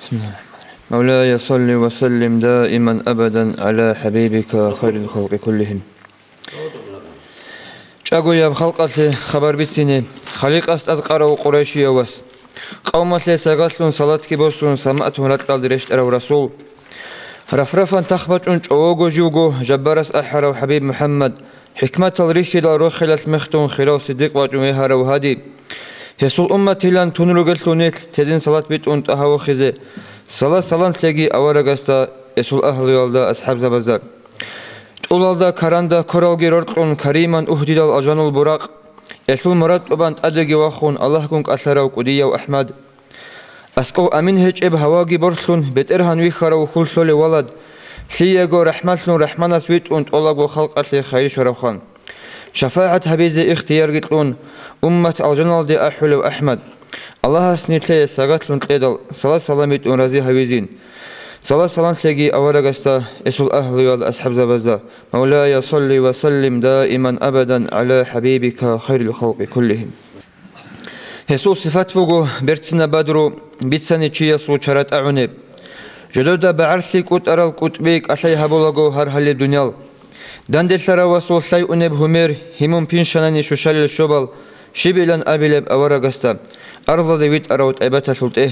بسم الله الرحمن الرحيم. مولاي صل وسلم دائما أبدا على حبيبك خير الخلق كلهم. شاقويا بخلقة خبر بيتسيني خليق أستقرأ قريشي وس قوم ساقاتلون صلاتك بوسون سمأتهم رتقال درشت أرو رسول رفرفا تخبط أنش أوغو جوغو جبارس أحرى وحبيب محمد حكمة الريخي لروخلة مختون خلاو صديق واجميها رو هادي يسول أمتي لان تنرو قلتلونيت تزين صلاة بيت أنت أهو خزي صلاة سلام تلاقي أورغستا يسول أهل يالدا أصحاب زبزار تقول كاراندا كورالجي رتقون كريما أهدي الأجان البراق يسول مراد أبانت أدرجي واخون الله كونك أثراوك وديا وأحمد أسقو أمين هج إب هواجي برسلون بترهن ويخرا وخل سولي ولد سيجو رحمتلون رحمنا سويت أنت الله خلق أصلي خير شرفخان شفاعة حبيزي اختيار قتلون أمة الجنال دي أحول وأحمد الله سنيتلي ساقتلون تليدل صلاة سلامت ونرزي حبيزين صلاة سلام تلاقي أورغستا اسول أهل والأصحاب زبزا مولاي صل وسلم دائما أبدا على حبيبك خير الخلق كلهم يسول صفات بوغو برتسنا بدرو بيتساني چي يسول چرات أعنب جدودا بعرثي كوت أرال كوت بيك أساي هبولغو هر حالي دنيال داندلسرا وصول ساي أنب همير همون بينشاناني شوشال الشوبال شبيلان أبيلب أورغستا أرض ديويت أروت أبتا سلطه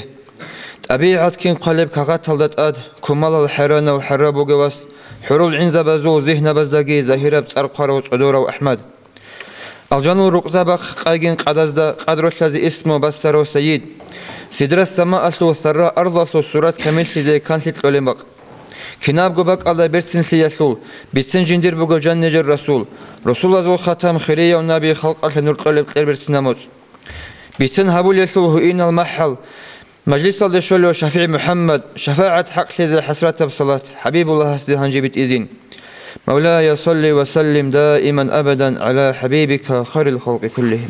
طبيعة كين قلب كغات هلدت أد كمال الحرانة وحرابو جواس حرول عنزة بزو ذهن بزدقي زهيرة بتأرقر وصدورة وأحمد الجانو رقزابق قايقين قدازدا قدرش لزي اسمه بسرو سيد سدر السماء أسلو سراء أرض أسلو سورات كامل زي كانت لتلولمق كناب قبق الله برسن سياسول بيتسن جندير بقو جان نجر رسول الله ختم خيرية ونبي خلق أهل نور قلب تلير برسن نموت بيتسن هبول يسول هئين المحل مجلس الله شفيع محمد شفاعة حق لذي حسرة بصلاة حبيب الله هسدي هنجيبت إذين مولاي صل وسلم دائما أبدا على حبيبك خير الخلق كلهم.